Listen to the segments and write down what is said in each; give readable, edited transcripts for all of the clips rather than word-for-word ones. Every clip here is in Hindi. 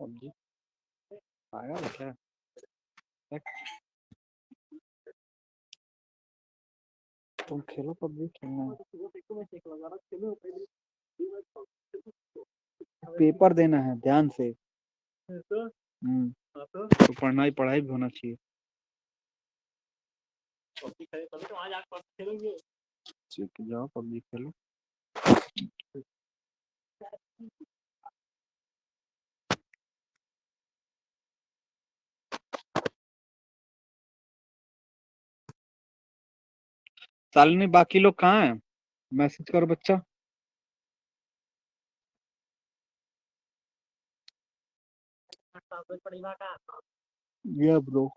पबजी आया क्या? तुम खेलो पबजी, खेलना पेपर देना है ध्यान से। तो पढ़ाई भी होना चाहिए। जाओ पबजी खेलो। शालिनी बाकी लोग कहाँ हैं? मैसेज करो बच्चा। ये ब्रो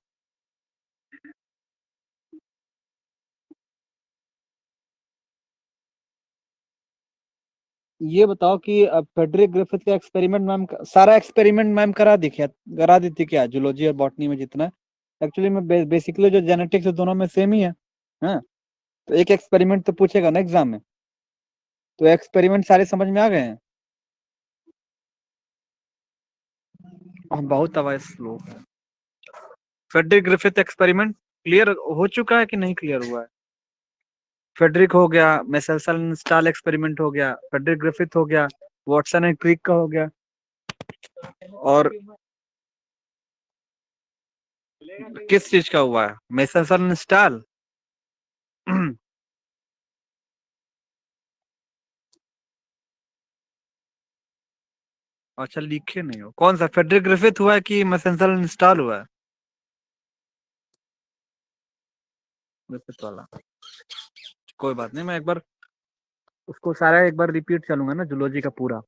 ये बताओ कि फेडरिक ग्रिफिथ का एक्सपेरिमेंट मैम सारा एक्सपेरिमेंट मैम करा दी थी क्या जूलॉजी और बॉटनी में जितना? एक्चुअली में बेसिकली जो जेनेटिक्स है दोनों में सेम ही है। हाँ, तो एक एक्सपेरिमेंट तो पूछेगा ना एग्जाम में। तो एक्सपेरिमेंट सारे समझ में आ गए हैं? बहुत आवाज slow. Frederick Griffith experiment clear हो चुका है कि नहीं क्लियर हुआ है? फेडरिक हो गया, मेसेल्सन स्टाल एक्सपेरिमेंट हो गया, फेडरिक ग्रिफिथ हो गया, वाटसन एंड क्रिक का हो गया, और किस चीज का हुआ है? Meselson stall. अच्छा लिखे नहीं हो। कौन सा फेडरिक ग्रिफिथ हुआ है कि मेसेल्सन स्टाल हुआ है? ग्रिफिथ वाला। कोई बात नहीं, मैं एक बार उसको सारा एक बार रिपीट चलूंगा ना जूलॉजी का पूरा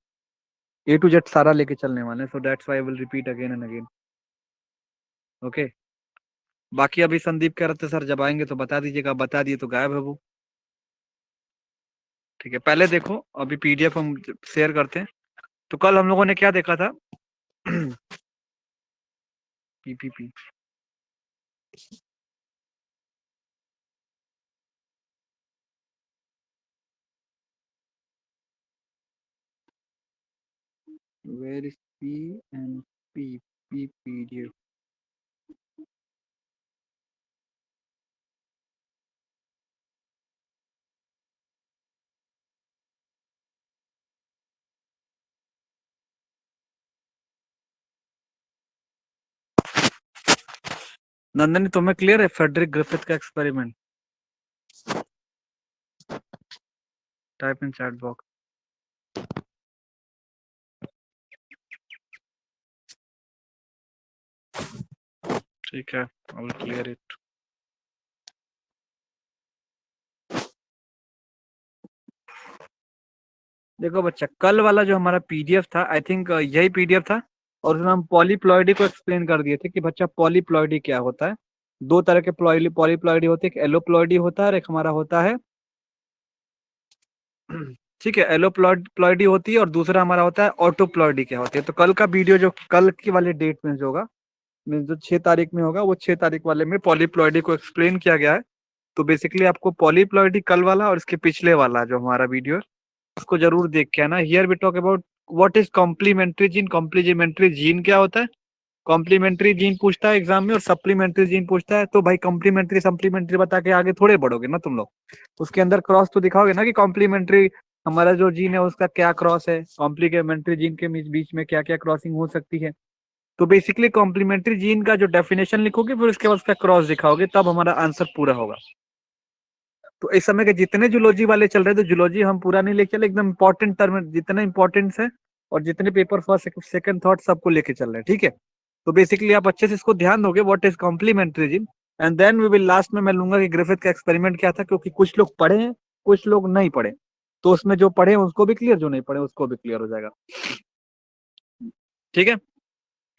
ए टू जेड सारा लेके चलने वाले, so that's why I will repeat again and again. Okay. बाकी अभी संदीप कह रहे थे सर जब आएंगे तो बता दीजिएगा, बता दिए तो गायब है वो। ठीक है, पहले देखो अभी पीडीएफ हम शेयर करते हैं। तो कल हम लोगों ने क्या देखा था? PPP. Where is P and P P PDF? Nandini तुम्हें क्लियर है फेडरिक ग्रिफिथ का experiment? Type in chat box. ठीक है, आई विल क्लियर इट। देखो बच्चा, कल वाला जो हमारा पीडीएफ था आई थिंक यही पीडीएफ था, और उसमें हम पॉलीप्लॉइडी को एक्सप्लेन कर दिए थे कि बच्चा पॉलीप्लॉइडी क्या होता है। दो तरह के पॉलीप्लॉइडी होते हैं, एक एलोप्लॉइडी होता है और एक हमारा होता है ठीक है, एलोप्लॉइडी होती है और दूसरा हमारा होता है ऑटोप्लॉइडी क्या होती है। तो कल का वीडियो जो कल की वाले डेट में जो होगा, जो 6 तारीख में होगा, वो 6 तारीख वाले में पॉलीप्लॉइडी को एक्सप्लेन किया गया है। तो बेसिकली आपको पॉलीप्लॉइडी कल वाला और इसके पिछले वाला जो हमारा वीडियो है उसको जरूर देख के आना। Here we talk about what is complementary gene. Complementary gene क्या होता है? कॉम्प्लीमेंट्री जीन पूछता है एग्जाम में और सप्लीमेंट्री जीन पूछता है। तो भाई कॉम्प्लीमेंट्री सप्लीमेंट्री बता के आगे थोड़े बढ़ोगे ना तुम लोग। उसके अंदर क्रॉस तो दिखाओगे ना कि कॉम्प्लीमेंट्री हमारा जो जीन है उसका क्या क्रॉस है, कॉम्प्लीमेंट्री जीन के बीच बीच में क्या क्या क्रॉसिंग हो सकती है। तो बेसिकली कॉम्प्लीमेंट्री जीन का जो डेफिनेशन लिखोगे फिर उसके बाद उसका क्रॉस दिखाओगे, तब हमारा आंसर पूरा होगा। तो इस समय के जितने जूलॉजी वाले चल रहे थे, जूलॉजी हम पूरा नहीं लेके चले, एकदम इंपॉर्टेंट टर्म जितने इंपॉर्टेंट है और जितने पेपर फर्स्ट सेकंड थर्ड सबको लेके चल रहे हैं। ठीक है, तो बेसिकली आप अच्छे से इसको ध्यान दोगे what is complementary gene, and then we will last में मैं लूंगा कि ग्रिफिथ का एक्सपेरिमेंट क्या था, क्योंकि कुछ लोग पढ़े हैं कुछ लोग नहीं पढ़े। तो उसमें जो पढ़े हैं उसको भी क्लियर, जो नहीं पढ़े उसको भी क्लियर हो जाएगा। ठीक है,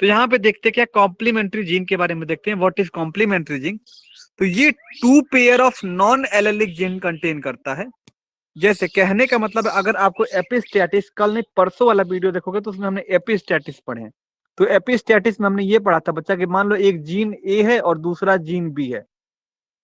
तो यहाँ पे देखते क्या कॉम्प्लीमेंट्री जीन के बारे में देखते हैं, व्हाट इज कॉम्प्लीमेंट्री जीन। तो ये 2 pair of non allelic gene contain करता है। जैसे कहने का मतलब अगर आपको एपिस्टैटिस, कल नहीं परसों वाला वीडियो देखोगे तो उसमें हमने एपिस्टैटिस पढ़े हैं। तो एपिस्टैटिस में हमने ये पढ़ा था बच्चा कि मान लो एक जीन ए है और दूसरा जीन बी है।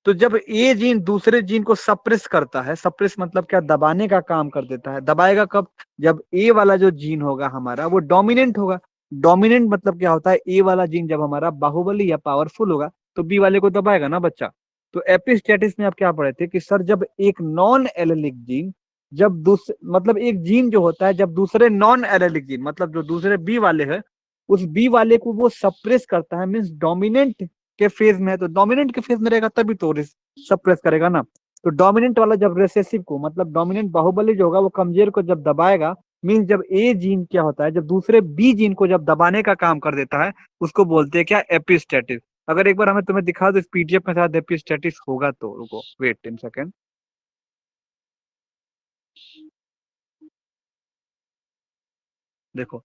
तो जब ए जीन दूसरे जीन को सप्रेस करता है, सप्रेस मतलब क्या, दबाने का काम कर देता है। दबाएगा कब? जब ए वाला जो जीन होगा हमारा वो डोमिनेंट होगा। डोमिनेंट मतलब क्या होता है, ए वाला जीन जब हमारा बाहुबली या पावरफुल होगा तो बी वाले को दबाएगा ना बच्चा। तो एपिस्टेटिस में आप क्या पढ़े थे कि सर जब एक नॉन एलेलिक जीन, जब दूसरे मतलब एक जीन जो होता है जब दूसरे नॉन एलेलिक जीन मतलब जो दूसरे बी वाले हैं उस बी वाले को वो सप्रेस करता है, मीन्स डोमिनेंट के फेज में है, तो डोमिनेंट के फेज में रहेगा तभी तो सप्रेस करेगा ना। तो डोमिनेंट वाला जब रिसेसिव को मतलब डोमिनेंट बाहुबली जो होगा वो कमजोर को जब दबाएगा, मीन्स जब ए जीन क्या होता है जब दूसरे बी जीन को जब दबाने का काम कर देता है उसको बोलते हैं क्या, एपिस्टेटिस। अगर एक बार हमें तुम्हें दिखा दो इस पीडीएफ में शायद एपिस्टेटिस होगा, तो रुको वेट 10 सेकेंड। देखो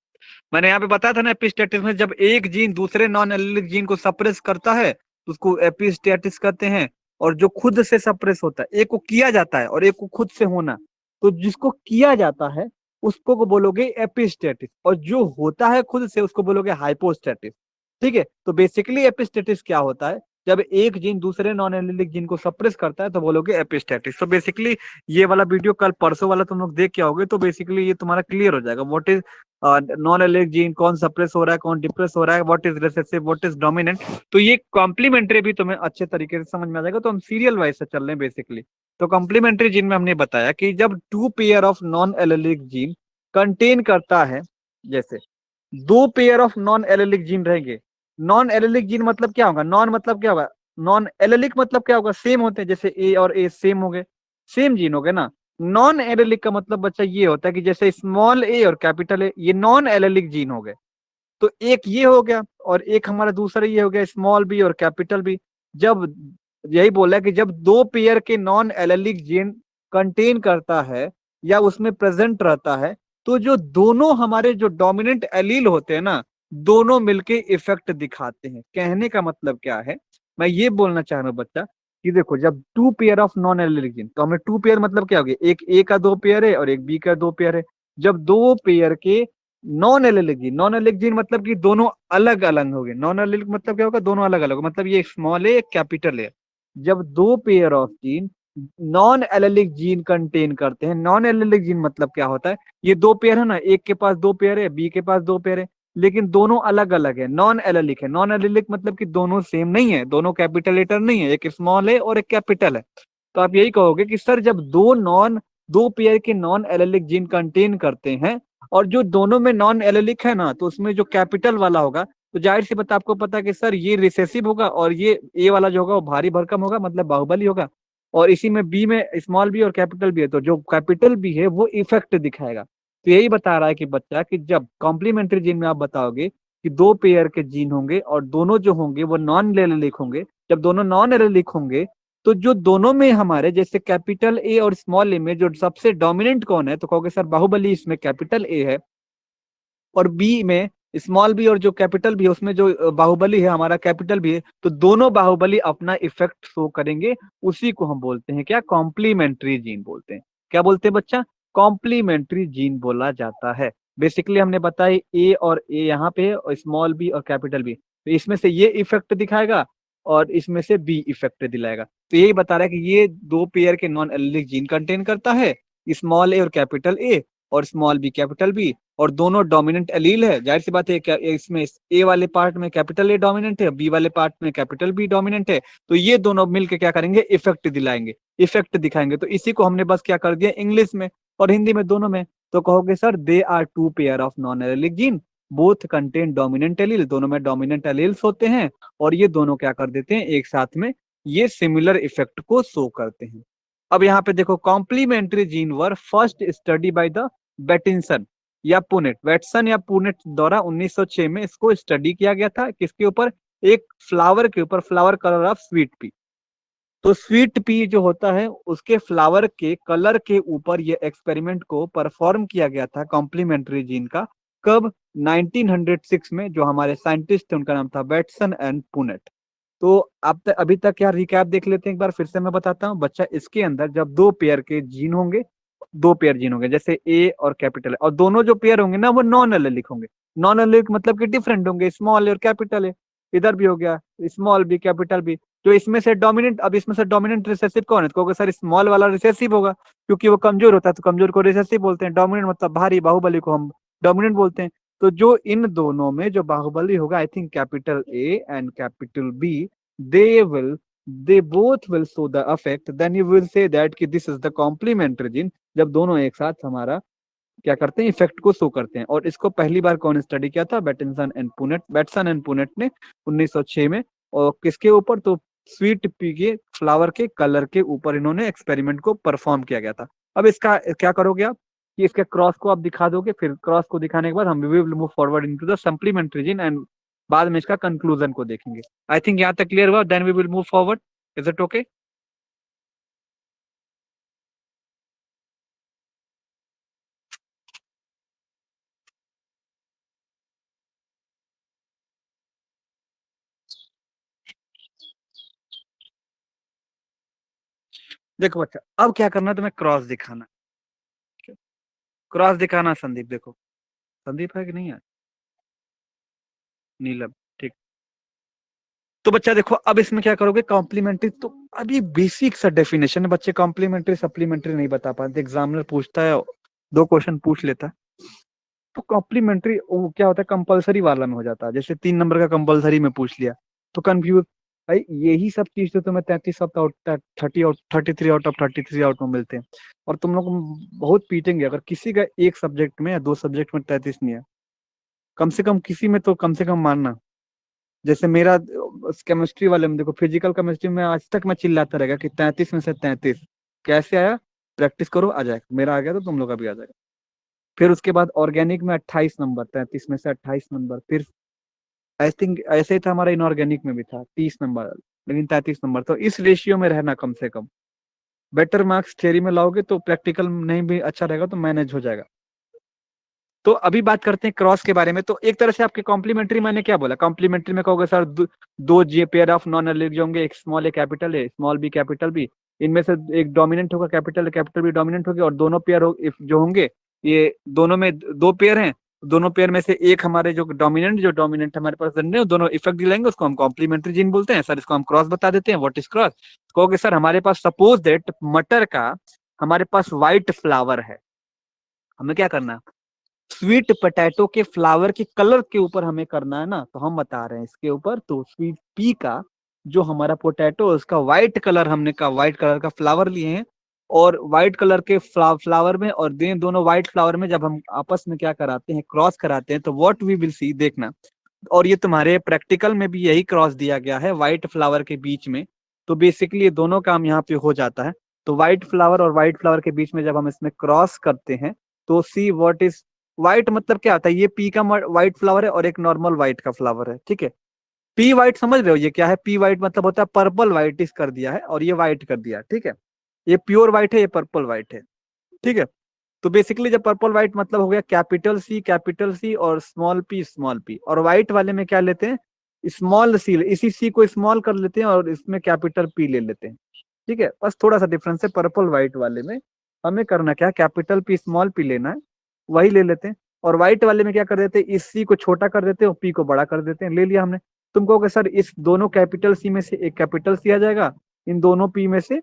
मैंने यहाँ पे बताया था ना, एपिस्टेटिस में जब एक जीन दूसरे नॉन एलिलिक जीन को सप्रेस करता है तो उसको एपिस्टेटिस कहते हैं। और जो खुद से सप्रेस होता है, एक को किया जाता है और एक को खुद से होना, तो जिसको किया जाता है उसको को बोलोगे एपिस्टेटिस, और जो होता है खुद से उसको बोलोगे हाइपोस्टेटिस। ठीक है, तो बेसिकली एपिस्टेटिस क्या होता है, जब एक जीन दूसरे नॉन एलिलिक जीन को सप्रेस करता है तो बोलोगे एपिस्टेटिस। तो बेसिकली ये वाला वीडियो कल परसों वाला तुम लोग देख के आओगे तो बेसिकली ये तुम्हारा क्लियर हो जाएगा, what is non allelic gene, कौन सप्रेस हो रहा है कौन डिप्रेस हो रहा है, what is recessive what is dominant. तो ये कॉम्प्लीमेंट्री भी तुम्हें अच्छे तरीके से समझ में आ जाएगा। तो हम सीरियल वाइज से चल रहे हैं बेसिकली। तो कॉम्प्लीमेंट्री जीन में हमने बताया कि जब two pair of non allelic gene contain करता है, जैसे दो pair of non allelic gene रहेंगे। नॉन एलिलिक जीन मतलब क्या होगा, नॉन मतलब क्या होगा, नॉन एलिलिक मतलब क्या होगा, सेम होते हैं, जैसे ए और ए सेम हो गए, सेम जीन हो गए ना। नॉन एलिलिक का मतलब बच्चा ये होता है कि जैसे स्मॉल ए और कैपिटल ए ये नॉन एलिलिक जीन हो गए, तो एक ये हो गया और एक हमारा दूसरा ये हो गया स्मॉल बी और कैपिटल बी। जब यही बोला है कि जब दो पेयर के नॉन एलिलिक जीन कंटेन करता है या उसमें प्रेजेंट रहता है, तो जो दोनों हमारे जो डोमिनेंट एलील होते हैं ना, दोनों मिलके इफेक्ट दिखाते हैं। कहने का मतलब क्या है, मैं ये बोलना चाह रहा हूँ बच्चा कि देखो जब two pair of non allelic gene, तो हमें टू पेयर मतलब क्या हो गया, एक ए का दो पेयर है और एक बी का दो पेयर है। जब दो पेयर के non allelic gene, non allelic gene मतलब कि दोनों अलग अलग हो गए, नॉन एलिलिक मतलब क्या होगा, दोनों अलग अलग, मतलब ये स्मॉल ए कैपिटल ए। जब दो pair of gene non allelic gene contain करते हैं, नॉन एलिलिक जीन मतलब क्या होता है, ये दो पेयर है ना, एक के पास दो पेयर है बी के पास दो पेयर है, लेकिन दोनों अलग अलग है, नॉन एलिलिक है। नॉन एलिलिक मतलब कि दोनों सेम नहीं है, दोनों कैपिटल लेटर नहीं है, एक स्मॉल है और एक कैपिटल है। तो आप यही कहोगे कि सर जब दो पेयर के नॉन एलिलिक जीन कंटेन करते हैं और जो दोनों में नॉन एलिलिक है ना, तो उसमें जो कैपिटल वाला होगा तो जाहिर सी बात आपको पता है कि सर ये रिसेसिव होगा और ये ए वाला जो होगा वो भारी भरकम होगा, मतलब बाहुबली होगा। और इसी में बी में स्मॉल बी और कैपिटल बी है, तो जो कैपिटल बी है वो इफेक्ट दिखाएगा। तो यही बता रहा है कि बच्चा कि जब कॉम्प्लीमेंट्री जीन में आप बताओगे कि दो पेयर के जीन होंगे और दोनों जो होंगे वो नॉन एलिलिक होंगे, जब दोनों नॉन एलिलिक होंगे तो जो दोनों में हमारे जैसे कैपिटल ए और स्मॉल ए में जो सबसे डोमिनेंट कौन है, तो कहोगे सर बाहुबली, इसमें कैपिटल ए है। और बी में स्मॉल बी और जो कैपिटल बी है उसमें जो बाहुबली है हमारा कैपिटल बी है, तो दोनों बाहुबली अपना इफेक्ट शो करेंगे। उसी को हम बोलते हैं क्या, कॉम्प्लीमेंट्री जीन बोलते हैं। क्या बोलते हैं बच्चा, कॉम्प्लीमेंट्री जीन बोला जाता है। बेसिकली हमने बताया ए और ए यहाँ पे है और स्मॉल बी और कैपिटल बी, तो इसमें से ये इफेक्ट दिखाएगा और इसमें से बी इफेक्ट दिलाएगा। तो यही बता रहा है कि ये दो पेयर के नॉन एलिलिक जीन कंटेन करता है, स्मॉल ए और कैपिटल ए और स्मॉल बी कैपिटल बी, और दोनों डोमिनेंट एलील है। जाहिर सी बात है क्या इसमें ए वाले पार्ट में कैपिटल ए डोमिनेंट है, बी वाले पार्ट में कैपिटल बी डोमिनेंट है, तो ये दोनों मिलके क्या करेंगे, इफेक्ट दिलाएंगे, इफेक्ट दिखाएंगे। तो इसी को हमने बस क्या कर दिया इंग्लिश में और हिंदी में दोनों में। तो कहोगे sir they are two pair of non allelic gene both contain dominant allele, दोनों में डोमिनेंट एलील्स होते हैं और ये दोनों क्या कर देते हैं एक साथ में, ये सिमिलर इफेक्ट को शो करते हैं। अब यहाँ पे देखो complementary gene were first study by the Bateson या पुनेट, वेटसन या पुनेट द्वारा 1906 में इसको स्टडी किया गया था। किसके ऊपर, एक फ्लावर के ऊपर, flower colour of sweet pea. तो स्वीट पी जो होता है उसके फ्लावर के कलर के ऊपर ये एक्सपेरिमेंट को परफॉर्म किया गया था कॉम्प्लीमेंट्री जीन का। कब, 1906 में। जो हमारे साइंटिस्ट थे उनका नाम था वेटसन एंड पुनेट। तो आप अभी तक क्या रिकैप देख लेते हैं एक बार, फिर से मैं बताता हूँ बच्चा। इसके अंदर जब दो पेयर के जीन होंगे, दो पेयर जीन होंगे जैसे ए और कैपिटल, और दोनों जो पेयर होंगे ना वो नॉन एलिलिक होंगे। नॉन एलिलिक मतलब कि डिफरेंट होंगे, स्मॉल और कैपिटल है, इधर भी हो गया स्मॉल बी कैपिटल बी। तो इसमें से डोमिनेंट, अब इसमें से डोमिनेंट रिसेसिव कौन है, तो कहोगे सर स्मॉल वाला रिसेसिव होगा क्योंकि वो कमजोर होता है, तो कमजोर को रिसेसिव बोलते हैं। डोमिनेंट मतलब भारी, बाहुबली को हम डोमिनेंट बोलते हैं। तो जो इन दोनों में जो बाहुबली होगा, I think capital A and capital B, they will they both will show the affect, then you will say that कि this is the complementary gene, जब दोनों एक साथ हमारा क्या करते हैं, इफेक्ट को शो करते हैं। और इसको पहली बार कौन स्टडी किया था, बैटसन एंड पुनेट ने 1906 में। और किसके ऊपर, तो स्वीट पी के फ्लावर के कलर के ऊपर इन्होंने एक्सपेरिमेंट को परफॉर्म किया गया था। अब इसका क्या करोगे आप कि इसके क्रॉस को आप दिखा दोगे, फिर क्रॉस को दिखाने के बाद हम will move forward into the supplementary gene and बाद में इसका कंक्लूजन को देखेंगे। आई थिंक यहाँ तक क्लियर हुआ, then we will move forward. Is it okay? देखो बच्चा, अब क्या करना है तुम्हें, क्रॉस दिखाना। क्रॉस दिखाना संदीप, देखो संदीप है कि नहीं है, नीलम, ठीक। तो बच्चा देखो, अब इसमें क्या करोगे, कॉम्प्लीमेंट्री, तो अभी बेसिक सा डेफिनेशन है बच्चे, कॉम्प्लीमेंट्री सप्लीमेंट्री नहीं बता पाते, एग्जामिनर पूछता है, दो क्वेश्चन पूछ लेता है। तो कॉम्प्लीमेंट्री क्या होता है, कंपलसरी वाला में हो जाता है, जैसे 3 नंबर का कंपलसरी में पूछ लिया तो कंफ्यूज। भाई यही सब चीज तो तुम्हें 33 आउट ऑफ मिलते हैं। और तुम लोग बहुत पीटेंगे अगर किसी का एक सब्जेक्ट में या दो सब्जेक्ट में 33 नहीं है, कम से कम किसी में तो कम से कम मानना। जैसे मेरा केमिस्ट्री वाले में देखो, फिजिकल केमिस्ट्री में आज तक मैं चिल्लाता रहेगा कि 33 में से 33 कैसे आया, प्रैक्टिस करो आ जाएगा, मेरा आ गया तो तुम लोग का भी आ जाएगा। फिर उसके बाद ऑर्गेनिक में 28 नंबर, 33 में से 28 नंबर। फिर आई थिंक ऐसे ही था हमारा, इनऑर्गेनिक में भी था 30 नंबर, लेकिन 33 नंबर। तो इस रेशियो में रहना कम से कम, बेटर मार्क्स थ्योरी में लाओगे तो प्रैक्टिकल नहीं भी अच्छा रहेगा तो मैनेज हो जाएगा। तो अभी बात करते हैं क्रॉस के बारे में। तो एक तरह से आपके कॉम्प्लीमेंट्री, मैंने क्या बोला, कॉम्प्लीमेंट्री में कहोगे सर दो जी पेयर ऑफ नॉन एलिमेंट होंगे, एक small A capital A, small B capital B, इनमें से एक डोमिनेंट होगा, कैपिटल कैपिटल बी डोमिनेंट होगी, और दोनों पेयर जो होंगे, ये दोनों में दो पेयर हैं, दोनों पेयर में से एक हमारे जो डोमिनेंट हमारे पास जनरल है, दोनों इफेक्ट दिलाएंगे, उसको हम कॉम्प्लीमेंट्री जीन बोलते हैं। सर इसको हम क्रॉस बता देते हैं, व्हाट इज क्रॉस। कहोगे सर हमारे पास सपोज दैट मटर का हमारे पास व्हाइट फ्लावर है, हमें क्या करना है, स्वीट पोटैटो के फ्लावर के कलर के ऊपर हमें करना है ना, तो हम बता रहे हैं इसके ऊपर, तो स्वीट पी का जो हमारा पोटैटो उसका व्हाइट कलर, हमने का व्हाइट कलर का फ्लावर लिए हैं, और व्हाइट कलर के फ्लावर में और दोनों व्हाइट फ्लावर में जब हम आपस में क्या कराते हैं, क्रॉस कराते हैं, तो व्हाट वी विल सी, देखना। और ये तुम्हारे प्रैक्टिकल में भी यही क्रॉस दिया गया है व्हाइट फ्लावर के बीच में। तो बेसिकली ये दोनों काम यहाँ पे हो जाता है। तो व्हाइट फ्लावर और व्हाइट फ्लावर के बीच में जब हम इसमें क्रॉस करते हैं, तो सी व्हाट इज व्हाइट, मतलब क्या होता है, ये पी का व्हाइट फ्लावर है और एक नॉर्मल व्हाइट का फ्लावर है, ठीक है। पी व्हाइट समझ रहे हो ये क्या है, पी व्हाइट मतलब होता है पर्पल व्हाइट इस कर दिया है और ये व्हाइट कर दिया, ठीक है। ये प्योर व्हाइट है, ये पर्पल व्हाइट है, ठीक है। तो बेसिकली जब पर्पल व्हाइट मतलब हो गया कैपिटल सी और स्मॉल पी, और व्हाइट वाले में क्या लेते हैं, स्मॉल सी, इसी सी को स्मॉल कर लेते हैं और इसमें कैपिटल पी ले लेते हैं, ठीक है। बस थोड़ा सा डिफरेंस है, पर्पल व्हाइट वाले में हमें करना क्या, कैपिटल पी स्मॉल पी लेना है, वही ले लेते हैं। और व्हाइट वाले में क्या कर देते हैं, इस सी को छोटा कर देते हैं और पी को बड़ा कर देते हैं, ले लिया हमने। तुम कहोगे सर इस दोनों कैपिटल सी में से एक कैपिटल सी आ जाएगा, इन दोनों पी में से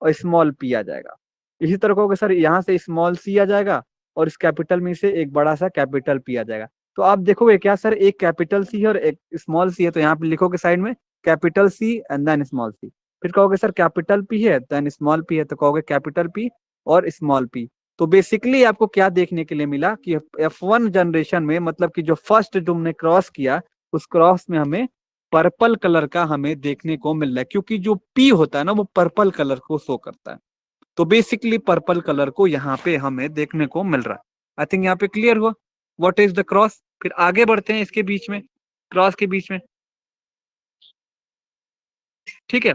और स्मॉल पी आ जाएगा। इसी तरह कहोगे सर यहाँ से स्मॉल सी आ जाएगा और इस कैपिटल में से एक बड़ा सा कैपिटल पी आ जाएगा। तो आप देखोगे क्या सर, एक कैपिटल सी है और एक स्मॉल सी है, तो यहाँ पे लिखोगे साइड में capital C and then small C. फिर कहोगे सर कैपिटल पी है देन स्मॉल पी है, तो कहोगे कैपिटल पी और स्मॉल पी। तो बेसिकली आपको क्या देखने के लिए मिला कि F1 जनरेशन में, मतलब कि जो फर्स्ट तुमने क्रॉस किया, उस क्रॉस में हमें पर्पल कलर का हमें देखने को मिल रहा है, क्योंकि जो पी होता है ना वो पर्पल कलर को शो करता है। तो बेसिकली पर्पल कलर को यहाँ पे हमें देखने को मिल रहा है। आई थिंक यहाँ पे क्लियर हुआ व्हाट इज द क्रॉस। फिर आगे बढ़ते हैं इसके बीच में, क्रॉस के बीच में, ठीक है।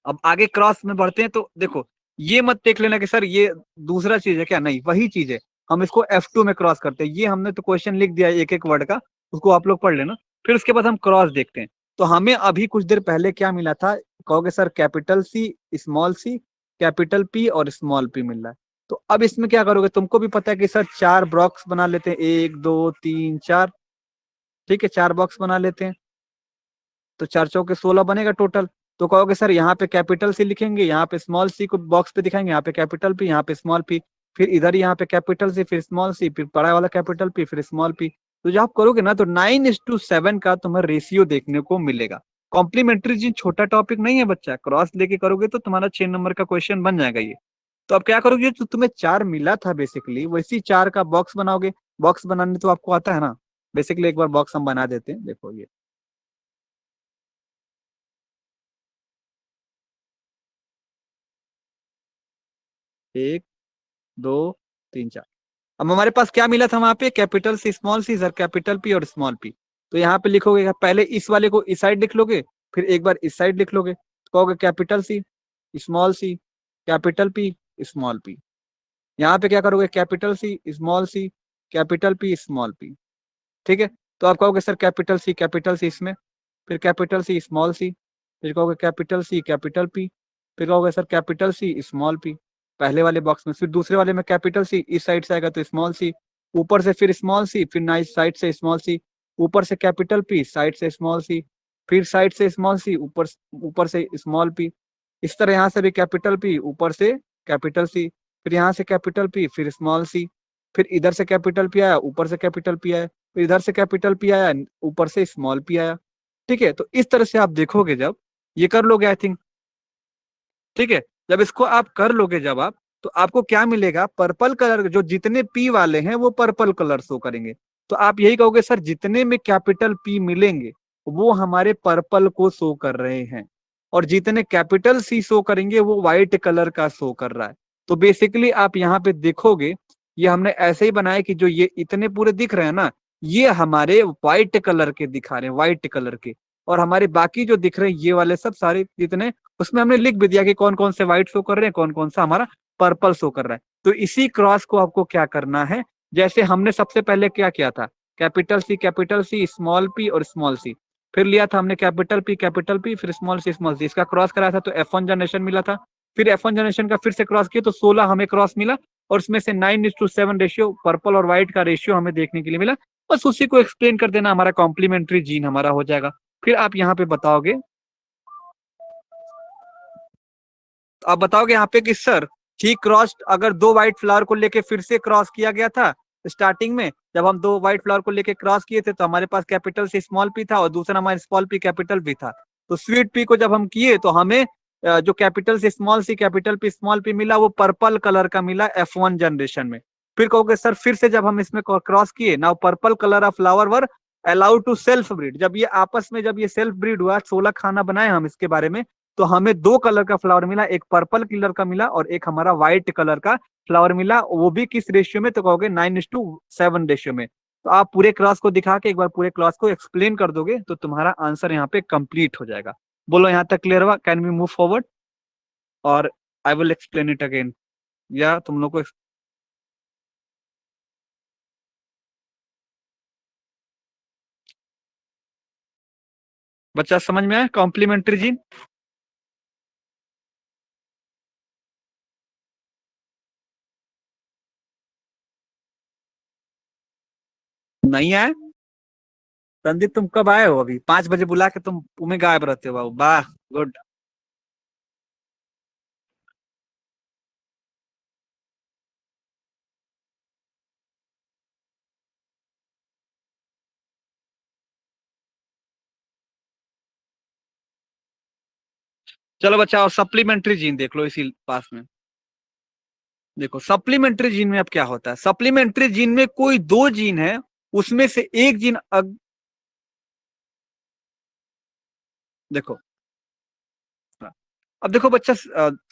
अब आगे क्रॉस में बढ़ते हैं, तो देखो ये मत देख लेना कि सर ये दूसरा चीज है क्या, नहीं वही चीज है। हम इसको F2 में क्रॉस करते हैं, ये हमने तो क्वेश्चन लिख दिया है एक एक वर्ड का, उसको आप लोग पढ़ लेना। फिर उसके बाद हम क्रॉस देखते हैं। तो हमें अभी कुछ देर पहले क्या मिला था, कहोगे sir capital C capital P और स्मॉल पी मिल रहा है। तो अब इसमें क्या करोगे, तुमको भी पता है कि सर 4 बॉक्स बना लेते हैं, 1 2 3 4, ठीक है, 4 बॉक्स बना लेते हैं। तो 4 चौके 16 बनेगा टोटल। तो कहोगे सर यहाँ पे कैपिटल सी लिखेंगे, यहाँ पे स्मॉल सी को बॉक्स पे दिखाएंगे, यहाँ पे कैपिटल पी, यहाँ पे स्मॉल पी। फिर इधर यहाँ पे कैपिटल सी, फिर स्मॉल सी, फिर बड़ा वाला कैपिटल पी, फिर स्मॉल पी। तो जब आप करोगे ना तो 9:7 का तुम्हें रेशियो देखने को मिलेगा। कॉम्प्लीमेंट्री जीन छोटा टॉपिक नहीं है बच्चा, क्रॉस लेके करोगे तो तुम्हारा 6 नंबर का क्वेश्चन बन जाएगा ये। तो अब क्या करोगे, जो तुम्हें 4 मिला था बेसिकली वैसी 4 का बॉक्स बनाओगे। बॉक्स बनाने तो आपको आता है ना, बेसिकली एक बार बॉक्स हम बना देते हैं, देखो ये 1 2 3 4। अब हमारे पास क्या मिला था वहां पे, कैपिटल सी स्मॉल सी, सर कैपिटल पी और स्मॉल पी। तो यहाँ पे लिखोगे, पहले इस वाले को इस साइड लिख लोगे, फिर एक बार इस साइड लिख लोगे, तो कहोगे capital C small C capital P small P. यहाँ पे क्या करोगे, capital C capital P small P. ठीक है, तो आप कहोगे सर कैपिटल सी इसमें, फिर कैपिटल सी स्मॉल सी, फिर कहोगे कैपिटल सी कैपिटल पी, फिर कहोगे sir capital C small P पहले वाले बॉक्स में। फिर दूसरे वाले में कैपिटल सी इस साइड से आएगा तो स्मॉल सी, ऊपर से फिर स्मॉल सी, फिर नाइस साइड से स्मॉल सी, ऊपर से कैपिटल पी साइड से स्मॉल सी, फिर साइड से स्मॉल सी, ऊपर ऊपर से स्मॉल पी। इस तरह यहाँ से भी कैपिटल पी ऊपर से कैपिटल सी, फिर यहाँ से कैपिटल पी फिर स्मॉल सी, फिर इधर से कैपिटल पी आया ऊपर से कैपिटल पी आया, फिर इधर से कैपिटल पी आया ऊपर से स्मॉल पी आया। ठीक है, तो इस तरह से आप देखोगे, जब ये कर लोगे आई थिंक, ठीक है, जब इसको आप कर लोगे जब आप, तो आपको क्या मिलेगा, पर्पल कलर, जो जितने पी वाले हैं वो पर्पल कलर शो करेंगे। तो आप यही कहोगे सर जितने में कैपिटल पी मिलेंगे वो हमारे पर्पल को शो कर रहे हैं, और जितने कैपिटल सी शो करेंगे वो व्हाइट कलर का शो कर रहा है। तो बेसिकली आप यहाँ पे देखोगे, ये हमने ऐसे ही बनाया कि जो ये इतने पूरे दिख रहे हैं ना, ये हमारे व्हाइट कलर के दिखा रहे हैं, व्हाइट कलर के। और हमारे बाकी जो दिख रहे हैं ये वाले सब सारे जितने, उसमें हमने लिख भी दिया कि कौन कौन से व्हाइट शो कर रहे हैं, कौन कौन सा हमारा पर्पल शो कर रहा है। तो इसी क्रॉस को आपको क्या करना है, जैसे हमने सबसे पहले क्या किया था, कैपिटल सी स्मॉल पी और स्मॉल सी, फिर लिया था हमने कैपिटल पी फिर स्मॉल सी, इसका क्रॉस कराया था तो F1 जनरेशन मिला था। फिर F1 जनरेशन का फिर से क्रॉस किया तो 16 हमें क्रॉस मिला, और उसमें से 9:7 रेशियो पर्पल और व्हाइट का रेशियो हमें देखने के लिए मिला। बस उसी को एक्सप्लेन कर देना, हमारा कॉम्प्लीमेंट्री जीन हमारा हो जाएगा। फिर आप यहाँ पे बताओगे, आप बताओगे यहाँ पे कि सर ठीक क्रॉस, अगर दो व्हाइट फ्लावर को लेके फिर से क्रॉस किया गया था स्टार्टिंग में, जब हम दो व्हाइट फ्लावर को लेके क्रॉस किए थे तो हमारे पास कैपिटल से स्मॉल पी था और दूसरा हमारा स्मॉल पी कैपिटल पी था। तो स्वीट पी को जब हम किए तो हमें जो कैपिटल से small C capital P small P मिला वो पर्पल कलर का मिला F1 जनरेशन में। फिर कहोगे सर फिर से जब हम इसमें क्रॉस किए ना, purple colour of flower were allowed to self breed, जब ये आपस में जब ये सेल्फ ब्रीड हुआ, 16 खाना बनाए हम इसके बारे में, तो हमें दो कलर का फ्लावर मिला, एक पर्पल कलर का मिला और एक हमारा व्हाइट कलर का फ्लावर मिला। वो भी किस रेशियो में, तो कहोगे 9:7 रेशियो में। तो आप पूरे क्लास को दिखा के एक बार पूरे क्लास को एक्सप्लेन कर दोगे तो तुम्हारा आंसर यहाँ पे कंप्लीट हो जाएगा। बोलो यहाँ तक क्लियर हुआ, कैन वी मूव फॉरवर्ड, और I will explain it again, या तुम लोग को बच्चा समझ में आया कॉम्प्लीमेंट्री जीन? नहीं आया? संदीप तुम कब आए हो? अभी 5 बजे बुला के तुम तुम्हें गायब रहते हो बाबू, वाह गुड। चलो बच्चा, और सप्लीमेंट्री जीन देख लो इसी पास में। देखो सप्लीमेंट्री जीन में अब क्या होता है, सप्लीमेंट्री जीन में कोई दो जीन है, उसमें से एक जीन देखो, अब देखो बच्चा,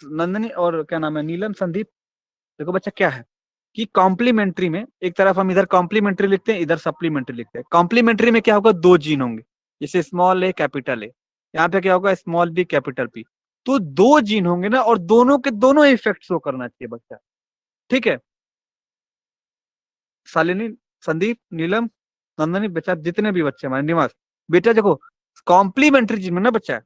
नंदनी और क्या नाम है, नीलम, संदीप, देखो बच्चा क्या है कि कॉम्प्लीमेंट्री में एक तरफ हम इधर कॉम्प्लीमेंट्री लिखते हैं, इधर सप्लीमेंट्री लिखते हैं। कॉम्प्लीमेंट्री में क्या होगा, दो जीन होंगे, जैसे स्मॉल ए कैपिटल ए, यहाँ पे क्या होगा स्मॉल बी कैपिटल पी। तो दो जीन होंगे ना, और दोनों के दोनों इफेक्ट शो करना चाहिए बच्चा। ठीक है, शालिनी, संदीप, नीलम, नंदनी, बच्चा जितने भी बच्चे हमारे निवास, बेटा देखो कॉम्प्लीमेंट्री जीन में ना बच्चा,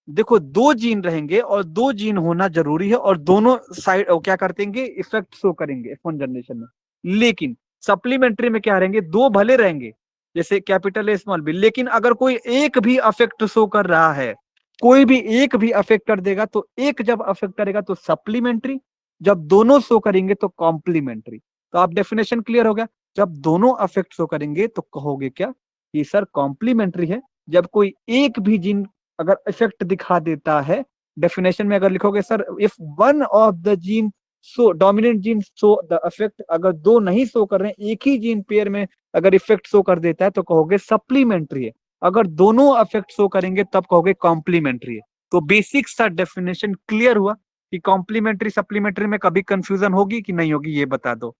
देखो दो जीन रहेंगे और दो जीन होना जरूरी है, और दोनों साइड क्या करतेंगे, इफेक्ट शो करेंगे F1 जनरेशन में। लेकिन सप्लीमेंट्री में क्या रहेंगे, दो भले रहेंगे जैसे कैपिटल ए स्मॉल बी, लेकिन अगर कोई एक भी अफेक्ट शो कर रहा है, कोई भी एक भी अफेक्ट कर देगा, तो एक जब अफेक्ट करेगा तो सप्लीमेंट्री, जब दोनों शो करेंगे तो कॉम्प्लीमेंट्री। तो आप डेफिनेशन क्लियर हो गया, जब दोनों अफेक्ट शो करेंगे तो कहोगे क्या कि सर कॉम्प्लीमेंट्री है। जब कोई एक भी जीन अगर इफेक्ट दिखा देता है, डेफिनेशन में अगर लिखोगे sir if one of the gene so dominant gene so the effect, अगर दो नहीं शो कर रहे हैं, एक ही जीन पेयर में अगर इफेक्ट शो कर देता है तो कहोगे सप्लीमेंट्री है। अगर दोनों इफेक्ट शो करेंगे तब कहोगे कॉम्प्लीमेंट्री है। तो बेसिक सा डेफिनेशन क्लियर हुआ कि कॉम्प्लीमेंट्री सप्लीमेंट्री में कभी कंफ्यूजन होगी कि नहीं होगी, ये बता दो।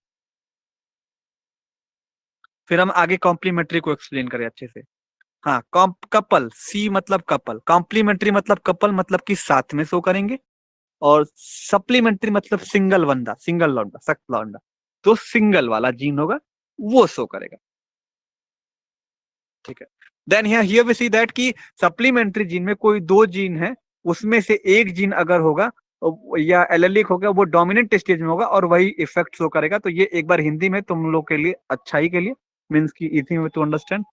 फिर हम आगे कॉम्प्लीमेंट्री को एक्सप्लेन करें अच्छे से। हाँ, कपल, सी मतलब कपल, कॉम्प्लीमेंट्री मतलब कपल मतलब कि साथ में शो करेंगे, और सप्लीमेंट्री मतलब सिंगल बंदा, सिंगल लौंडा, सख्त लौंडा, तो सिंगल वाला जीन होगा वो शो करेगा। ठीक है, then here we see that कि सप्लीमेंट्री जीन में कोई दो जीन है, उसमें से एक जीन अगर होगा या एलेलिक होगा, वो डोमिनेंट स्टेज में होगा और वही इफेक्ट शो करेगा। तो ये एक बार हिंदी में तुम लोग के लिए अच्छाई के लिए मींस की इजी में to understand.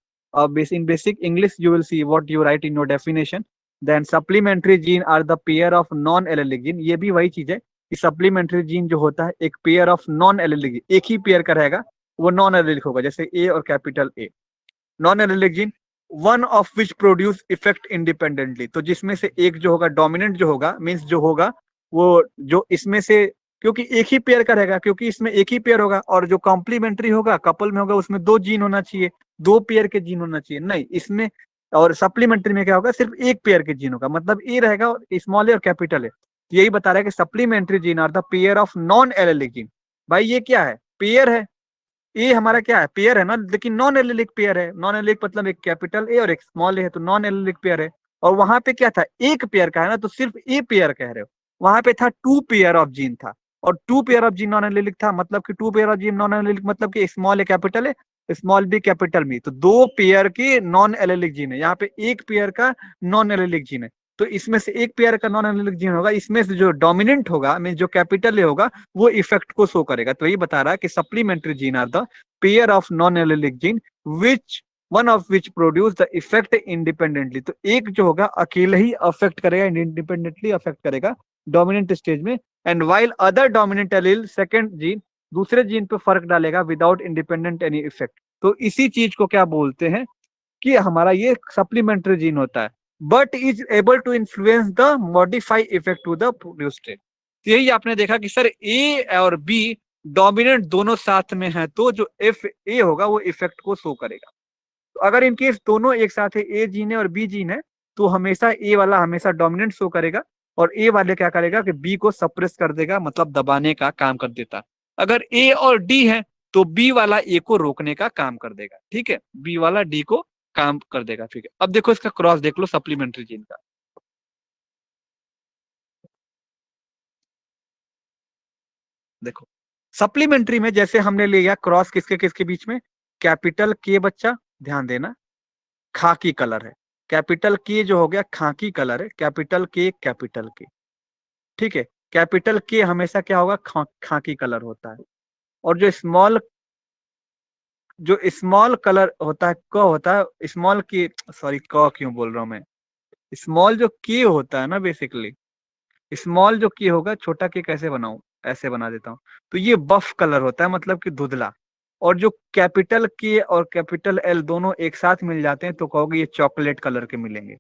in basic English you will see what you write in your definition. Then supplementary gene are the pair of non allelic gene। ये भी वही चीज है कि सप्लीमेंट्री जीन जो होता है एक पेयर ऑफ नॉन एलेलिक, एक ही पेयर का रहेगा, वो नॉन एलेलिक होगा, जैसे ए और capital A. Non allelic gene one of which produce effect independently, तो जिसमें से एक जो होगा डोमिनेंट जो होगा मीन्स जो होगा वो जो इसमें से, क्योंकि एक ही पेयर का रहेगा, क्योंकि इसमें एक ही पेयर होगा, और जो कॉम्प्लीमेंट्री होगा कपल में होगा उसमें दो जीन होना चाहिए, दो पेयर के जीन होना चाहिए, नहीं इसमें। और सप्लीमेंट्री में क्या होगा, सिर्फ एक पेयर के जीन होगा, मतलब ए रहेगा और स्मॉल ए और कैपिटल है। तो यही बता रहा है कि supplementary gene are the pair of non allelic gene. भाई ये क्या है, पेयर है, ए हमारा क्या है, पेयर है ना, लेकिन नॉन एलिलिक पेयर है। नॉन एलिलिक मतलब एक कैपिटल ए और एक स्मॉल ए है, तो नॉन एलिलिक पेयर है। और वहां पे क्या था, एक पेयर का है ना, तो सिर्फ ए पेयर कह रहे हो, वहां पे था टू पेयर ऑफ जीन था, और two pair of gene non allelic था, मतलब कि two pair of gene non allelic मतलब कि स्मॉल ए कैपिटल है, स्मॉल बी कैपिटल बी, तो दो पेयर के नॉन एलिलिक जीन है, यहाँ पे एक पेयर का नॉन एलिलिक जीन है। तो इसमें से एक पेयर का नॉन एलिलिक जीन होगा, इसमें से जो डोमिनेंट होगा मीन जो कैपिटल ए होगा वो इफेक्ट को शो करेगा। तो ये बता रहा है कि supplementary gene are the pair of non allelic gene which one of which produce the effect independently. तो एक जो होगा अकेले ही अफेक्ट करेगा, इंडिपेंडेंटली अफेक्ट करेगा डोमिनेंट स्टेज में, and while other dominant allele second gene दूसरे जीन पे फर्क डालेगा विदाउट इंडिपेंडेंट एनी इफेक्ट। तो इसी चीज को क्या बोलते हैं कि हमारा ये सप्लीमेंट्री जीन होता है, but is able to influence the modify effect to the produce state. यही आपने देखा कि सर ए और बी डोमिनेंट दोनों साथ में है, तो जो एफ ए होगा वो इफेक्ट को शो करेगा। तो अगर इनकेस दोनों एक साथ है, ए जीन है और बी जीन है, तो हमेशा ए वाला हमेशा डोमिनेंट शो करेगा, और ए वाले क्या करेगा कि बी को सप्रेस कर देगा, मतलब दबाने का काम कर देता। अगर ए और डी है तो बी वाला ए को रोकने का काम कर देगा, ठीक है, बी वाला डी को काम कर देगा। ठीक है, अब देखो इसका क्रॉस देख लो सप्लीमेंट्री जीन का। देखो सप्लीमेंट्री में जैसे हमने लिया क्रॉस किसके किसके बीच में, कैपिटल के, बच्चा ध्यान देना, खाकी कलर है, कैपिटल के जो हो गया खाकी कलर है, कैपिटल के कैपिटल के, ठीक है, कैपिटल के हमेशा क्या होगा, खाकी कलर होता है। और जो स्मॉल कलर होता है क होता है स्मॉल की, सॉरी क क्यों बोल रहा हूं मैं, स्मॉल जो के होता है ना, बेसिकली स्मॉल जो के होगा, छोटा के कैसे बनाऊं, ऐसे बना देता हूं, तो ये बफ कलर होता है, मतलब कि धुंधला। और जो कैपिटल के और कैपिटल एल दोनों एक साथ मिल जाते हैं तो कहोगे ये चॉकलेट कलर के मिलेंगे,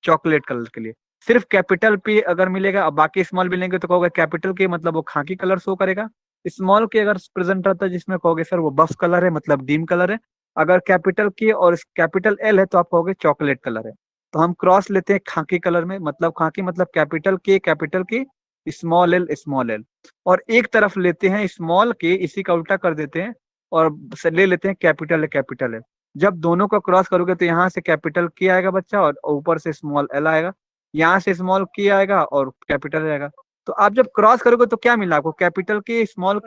चॉकलेट कलर के लिए। सिर्फ कैपिटल पे अगर मिलेगा और बाकी स्मॉल मिलेंगे तो कहोगे कैपिटल के मतलब वो खाकी कलर शो करेगा। स्मॉल के अगर प्रेजेंट रहता है जिसमें कहोगे सर वो बफ कलर है, मतलब डीम कलर है। अगर कैपिटल के और कैपिटल एल है तो आप कहोगे चॉकलेट कलर है। तो हम क्रॉस लेते हैं खाकी कलर में, मतलब खाकी मतलब कैपिटल के स्मॉल एल, और एक तरफ लेते हैं स्मॉल के, इसी का उल्टा कर देते हैं और ले लेते हैं कैपिटल है। जब दोनों को क्रॉस करोगे तो यहाँ से कैपिटल के आएगा बच्चा, और ऊपर से स्मॉल एल आएगा, यहाँ से स्मॉल के आएगा और कैपिटल आएगा। तो आप जब क्रॉस करोगे तो क्या मिला आपको, कैपिटल के स्मॉल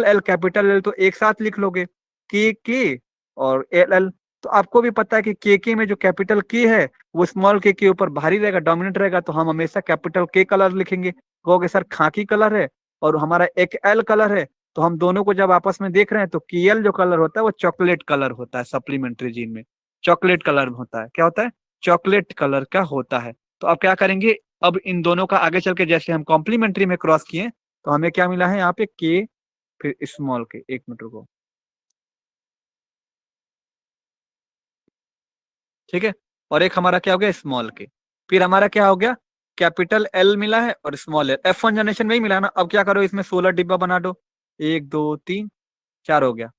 एल कैपिटल एल, तो एक साथ लिख लोगे के और एल एल। तो आपको भी पता है कि के में जो कैपिटल के है वो स्मॉल के ऊपर भारी रहेगा, डोमिनेंट रहेगा, तो हम हमेशा कैपिटल के कलर लिखेंगे। कहोगे सर खाकी कलर है और हमारा एक एल कलर है, तो हम दोनों को जब आपस में देख रहे हैं तो केएल जो कलर होता है वो चॉकलेट कलर होता है, सप्लीमेंट्री जीन में चॉकलेट कलर होता है, क्या होता है, चॉकलेट कलर का होता है। तो अब क्या करेंगे, अब इन दोनों का आगे चल के जैसे हम कॉम्प्लीमेंट्री में क्रॉस किए तो हमें क्या मिला है यहाँ पे के फिर स्मॉल के, 1 मिनट रुको, ठीक है। और एक हमारा क्या हो गया स्मॉल के, फिर हमारा क्या हो गया कैपिटल एल मिला है और स्मॉल एल, F1 जनरेशन में ही मिला ना। अब क्या करो इसमें 16 डिब्बा बना दो, 1 2 3 4 हो गया,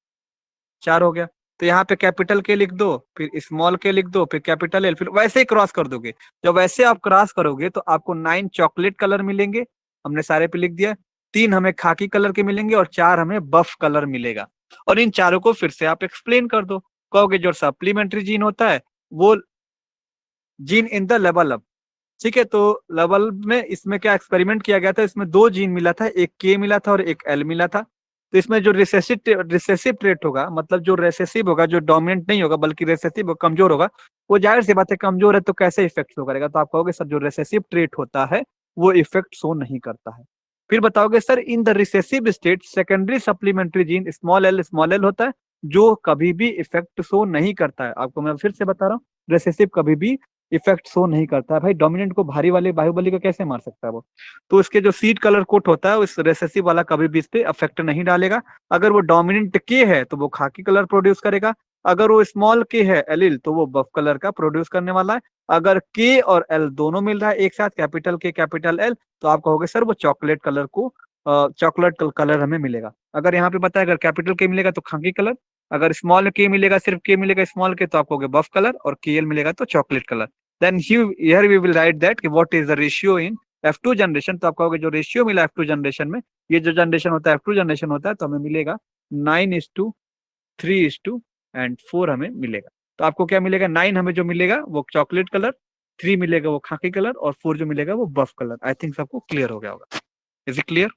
4 हो गया। तो यहाँ पे कैपिटल के लिख दो, फिर स्मॉल के लिख दो, फिर कैपिटल एल, फिर वैसे ही क्रॉस कर दोगे। जब वैसे आप क्रॉस करोगे तो आपको 9 चॉकलेट कलर मिलेंगे, हमने सारे पे लिख दिया। 3 हमें खाकी कलर के मिलेंगे और 4 हमें बफ कलर मिलेगा। और इन चारों को फिर से आप एक्सप्लेन कर दो, कहोगे जो सप्लीमेंट्री जीन होता है वो gene in the level up, ठीक है। तो लेवल में इसमें क्या एक्सपेरिमेंट किया गया था, इसमें 2 जीन मिला था, एक के मिला था और एक एल मिला था। तो इसमें जो रिसेसिव ट्रेट होगा, मतलब जो रेसेसिव होगा, जो डोमिनेंट नहीं होगा बल्कि रेसेसिव कमजोर होगा, वो जाहिर सी बात है कमजोर है तो कैसे इफेक्ट शो करेगा। तो आप कहोगे सर जो रेसेसिव ट्रेट होता है वो इफेक्ट शो नहीं करता है। फिर बताओगे sir in the recessive state secondary supplementary gene small L होता है जो कभी भी इफेक्ट शो नहीं करता है। आपको मैं फिर से बता रहा हूँ, रेसेसिव कभी भी इफेक्ट शो नहीं करता है। भाई डोमिनेंट को भारी वाले बाहुबली को कैसे मार सकता है वो। तो उसके जो सीड कलर कोट होता है उस रेसेसिव वाला कभी भी इस पे अफेक्ट नहीं डालेगा। अगर वो डोमिनेंट के है तो वो खाकी कलर प्रोड्यूस करेगा, अगर वो स्मॉल के है एलिल तो वो बफ कलर का प्रोड्यूस करने वाला है। अगर के और एल दोनों मिल रहा है एक साथ, कैपिटल के कैपिटल एल, तो आप कहोगे सर वो चॉकलेट कलर को चॉकलेट कलर हमें मिलेगा। अगर यहाँ पे पता है अगर कैपिटल के मिलेगा तो खाकी कलर, अगर स्मॉल के मिलेगा सिर्फ के मिलेगा स्मॉल के तो आप कहोगे बफ कलर, और के एल मिलेगा तो chocolate colour. then here we will write that कि what is the ratio in F2 generation. तो आप कहोगे जो रेशियो मिला F2 जनरेशन में, ये जो जनरेशन होता है F2 जनरेशन होता है, तो हमें मिलेगा 9:3:2 एंड 4 हमें मिलेगा। तो आपको क्या मिलेगा, 9 हमें जो मिलेगा वो चॉकलेट कलर, 3 मिलेगा वो खाकी कलर, और 4 जो मिलेगा वो बफ कलर। आई थिंक सबको क्लियर हो गया होगा। Is it clear?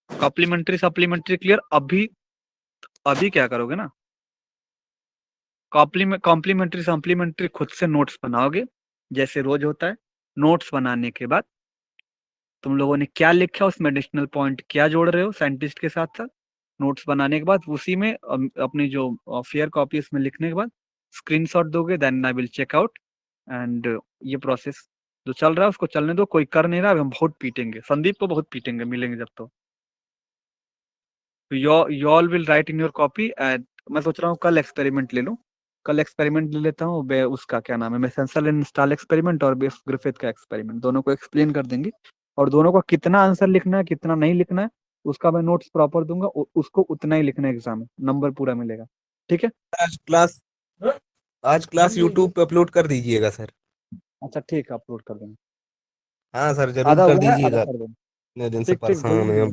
Complementary supplementary clear. अभी अभी क्या करोगे ना, कॉम्प्लीमेंट्री सप्लीमेंट्री खुद से नोट्स बनाओगे जैसे रोज होता है। नोट्स बनाने के बाद तुम लोगों ने क्या लिखा, उसमें एडिशनल पॉइंट क्या जोड़ रहे हो साइंटिस्ट के साथ साथ, नोट्स बनाने के बाद उसी में अपनी जो फेयर कॉपी उसमें लिखने के बाद स्क्रीनशॉट दोगे, then I will check out. And ये प्रोसेस जो चल रहा है उसको चलने दो, कोई कर नहीं रहा हम बहुत पीटेंगे, संदीप को बहुत पीटेंगे मिलेंगे जब। तो you all will write in your copy. And मैं सोच रहा हूँ कल एक्सपेरिमेंट ले लूँ, कल एक्सपेरिमेंट ले लेता हूँ उसका क्या नाम है, मैसेंसल एंड स्टाल एक्सपेरिमेंट और बेफ ग्रिफिथ का एक्सपेरिमेंट, दोनों को एक्सप्लेन कर देंगे। और दोनों का कितना आंसर लिखना है कितना नहीं लिखना है उसका मैं नोट्स प्रॉपर दूंगा, उसको उतना ही लिखना है, एग्जाम में नंबर पूरा मिलेगा। ठीक है। आज क्लास आज क्लास यूट्यूब पे अपलोड कर दीजिएगा सर। अच्छा ठीक है, अपलोड कर देंगे। हाँ सर, जरूर आधा कर हुआ है, आधा दीजिएगा। कर देंगे। इतने दिन से ठीक ठीक परेशान जरूर है जरूर। हम।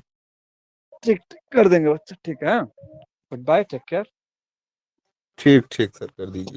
ठीक ठीक कर देंगे बच्चा, ठीक है। Goodbye, take care. ठीक ठीक सर, कर दीजिए।